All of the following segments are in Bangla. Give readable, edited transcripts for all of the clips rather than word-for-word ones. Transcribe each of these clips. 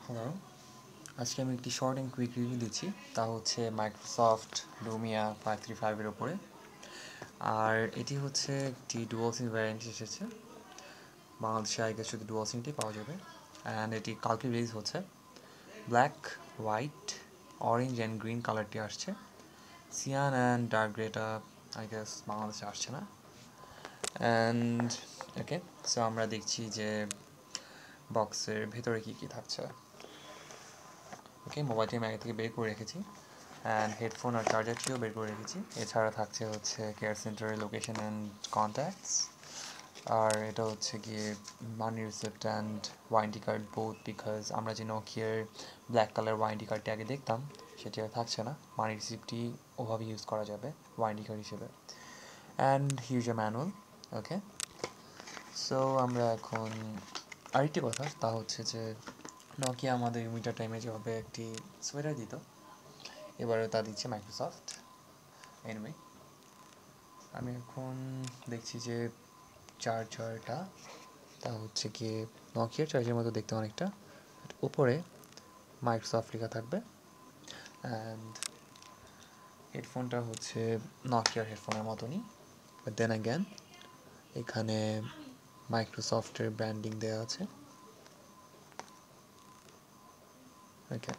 হ্যালো, আজকে আমি একটি শর্ট অ্যান্ড কুইক রিভিউ দিচ্ছি, তা হচ্ছে মাইক্রোসফট লুমিয়া 535 এর উপরে। আর এটি হচ্ছে একটি ডুয়াল সিম ভ্যারিয়েন্ট এসেছে। বাংলাদেশে আগে শুধু ডুয়াল সিমটি পাওয়া যাবে। অ্যান্ড এটি কালকে রিলিজ হচ্ছে। Black, white, orange and green কালারটি আসছে। Sean and dark Greta I guess বাংলাদেশে আসছে না। অ্যান্ড ওকে, সো আমরা দেখছি যে বক্সের ভেতরে কী কী থাকছে। ওকে, মোবাইলটি আমি আগে থেকে বের করে রেখেছি অ্যান্ড হেডফোন আর চার্জারটিও বের করে রেখেছি। এছাড়া থাকছে হচ্ছে কেয়ার সেন্টারের লোকেশন অ্যান্ড কন্ট্যাক্টস। আর এটা হচ্ছে গিয়ে মানি receipt and warranty card both, because আমরা যে নোকিয়ার ব্ল্যাক কালার ওয়ারেন্টি কার্ডটি আগে দেখতাম সেটি আর থাকছে না। মানি রিসিপ্টটি ওভাবে ইউজ করা যাবে ওয়ারেন্টি কার্ড হিসেবে। And huge A manual. Okay, so আমরা এখন আরেকটি কথা, তা হচ্ছে যে নোকিয়া আমাদের উইন্টার টাইমে যেভাবে একটি সোয়েটার দিত, এবারে তা দিচ্ছে মাইক্রোসফট। এনিওয়ে, আমি এখন দেখছি যে চার্জারটা, তা হচ্ছে গিয়ে নকিয়ার চার্জারের মতো দেখতে অনেকটা। উপরে মাইক্রোসফট লেখা থাকবে। অ্যান্ড হেডফোনটা হচ্ছে নকিয়ার হেডফোনের মতনই, বাট দেন অ্যাগেন এখানে মাইক্রোসফটের ব্র্যান্ডিং দেওয়া আছে। ওকে,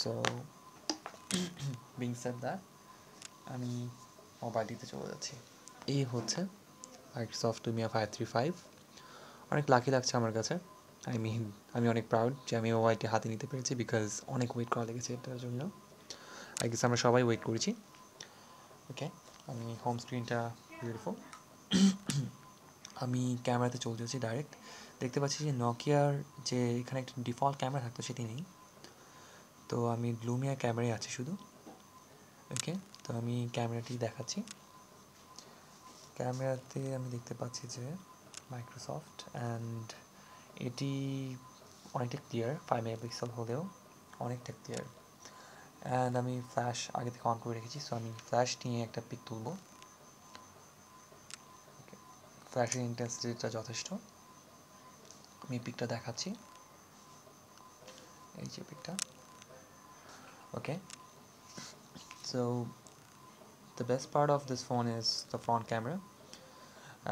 সো বিং সেড দ্যাট, আমি মোবাইলটিতে চলে যাচ্ছি। এই হচ্ছে মাইক্রোসফট লুমিয়া 535। অনেক লাকি লাগছে আমার কাছে। আমি অনেক প্রাউড যে আমি মোবাইলটি হাতে নিতে পেরেছি, বিকজ অনেক ওয়েট করা লেগেছে এটার জন্য। আই গেস আমরা সবাই ওয়েট করেছি। ওকে, আমি হোম স্ক্রিনটা বিউটিফুল। আমি ক্যামেরাতে চলে যাচ্ছি ডাইরেক্ট। দেখতে পাচ্ছি যে নকিয়ার যে এখানে একটা ডিফল্ট ক্যামেরা থাকতো সেটি নেই, তো আমি লুমিয়া ক্যামেরায় আছি শুধু। ওকে, তো আমি ক্যামেরাটি দেখাচ্ছি। ক্যামেরাতে আমি দেখতে পাচ্ছি যে মাইক্রোসফট, অ্যান্ড এটি অনেকটা ক্লিয়ার, 5 মেগাপিক্সেল হলেও অনেকটা ক্লিয়ার। অ্যান্ড আমি ফ্ল্যাশ আগে থেকে অন করে রেখেছি, সো আমি ফ্ল্যাশ নিয়ে একটা পিক তুলব। ফ্ল্যাশের ইন্টেন্সিটিটা যথেষ্ট। আমি পিকটা দেখাচ্ছি, এই যে পিকটা। Okay, so the best part of this phone is the front camera.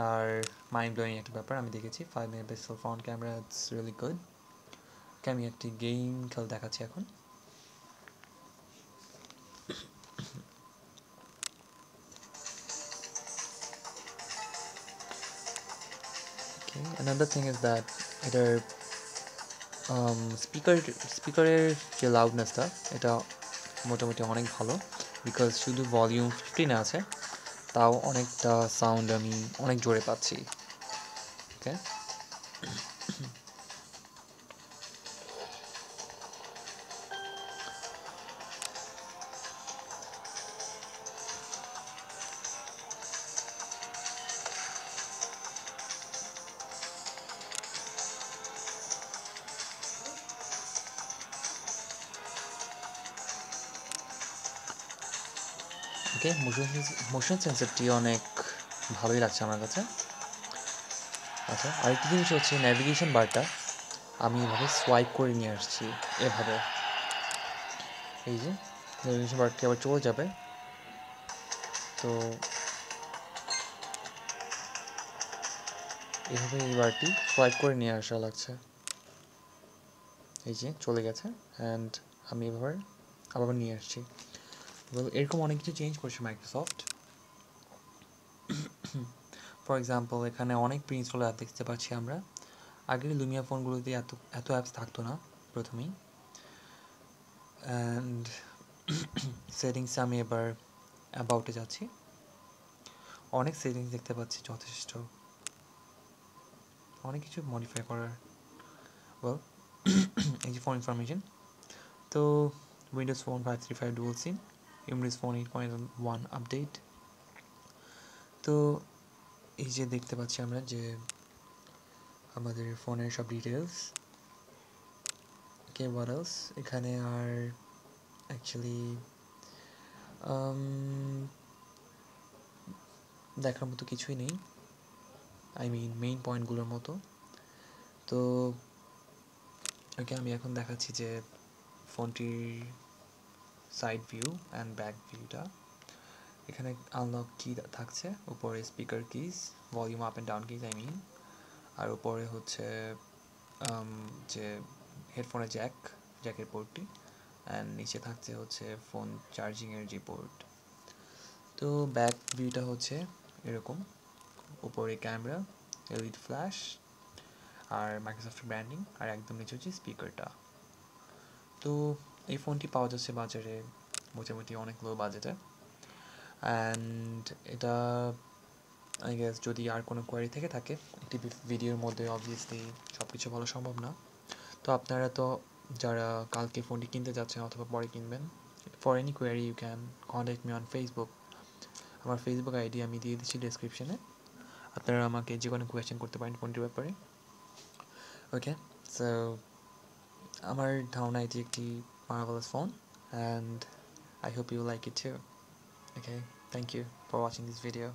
আর মাইন্ড ব্লোয়িং একটা ব্যাপার, আমি দেখেছি 5 megapixel front camera, it's really good. Okay, আমি একটি গেম খেলে দেখাচ্ছি এখন। ওকে, another thing is that এটার স্পিকারের যে লাউডনেসটা, এটা মোটামুটি অনেক ভালো, বিকজ শুধু ভলিউম 15 আছে, তাও অনেকটা সাউন্ড আমি অনেক জোরে পাচ্ছি। ওকে, ওকে, মোশন সেন্সরটি অনেক ভালোই লাগছে আমার কাছে। আচ্ছা, আরেকটি জিনিস হচ্ছে ন্যাভিগেশন বারটা আমি এভাবে সোয়াইপ করে নিয়ে আসছি, এভাবে। এই যে ন্যাভিগেশন বারটি আবার চলে যাবে, তো এভাবে এই বারটি সোয়াইপ করে নিয়ে আসা লাগছে। এই যে চলে গেছে, অ্যান্ড আমি এভাবে আবার নিয়ে আসছি। এরকম অনেক কিছু চেঞ্জ করছে মাইক্রোসফট। ফর এক্সাম্পল, এখানে অনেক প্রি ইনস্টল অ্যাপ দেখতে পাচ্ছি আমরা। আগের লুমিয়া ফোনগুলোতে এত অ্যাপস থাকতো না প্রথমেই। অ্যান্ড সেটিংসে আমি এবার অ্যাবাউটে যাচ্ছি। অনেক সেটিংস দেখতে পাচ্ছি, যথেষ্ট অনেক কিছু মডিফাই করার। ওয়েল, এই যে ফোন ইনফরমেশন, তো Windows phone 535 dual SIM, Windows phone 8.1 update. তো এই যে দেখতে পাচ্ছি আমরা যে আমাদের ফোনের সব ডিটেলস। ওকে, হোয়াট এলস, এখানে আর অ্যাকচুয়ালি দেখার মতো কিছুই নেই, আই মিন মেইন পয়েন্টগুলোর মতো। তো ওকে, আমি এখন দেখাচ্ছি যে ফোনটির সাইড ভিউ অ্যান্ড ব্যাক ভিউটা। এখানে আনলক কি থাকছে, উপরে speaker keys, volume up and down keys আর উপরে হচ্ছে যে হেডফোনের জ্যাকের পোর্টটি, অ্যান্ড নিচে থাকছে হচ্ছে ফোন চার্জিংয়ের যে পোর্ট। তো ব্যাক ভিউটা হচ্ছে এরকম, উপরে ক্যামেরা, এলইডি ফ্ল্যাশ আর মাইক্রোসফট ব্র্যান্ডিং, আর একদম নিচে হচ্ছে স্পিকারটা। তো এই ফোনটি পাওয়া যাচ্ছে বাজারে মোটামুটি অনেক লো বাজেটে, অ্যান্ড এটা আই গেস যদি আর কোনো কোয়ারি থেকে থাকে, একটি ভিডিওর মধ্যে অবভিয়াসলি সব কিছু বলা সম্ভব না। তো আপনারা তো যারা কালকে ফোনটি কিনতে যাচ্ছেন অথবা পরে কিনবেন, for any query you can contact me on Facebook. আমার ফেসবুক আইডি আমি দিয়ে দিচ্ছি ডেসক্রিপশনে, আপনারা আমাকে যে কোনো কোয়েশ্চেন করতে পারেন ফোনটির ব্যাপারে। ওকে, সো আমার ধারণা এটি একটি marvelous phone, and I hope you like it too. Okay, thank you for watching this video.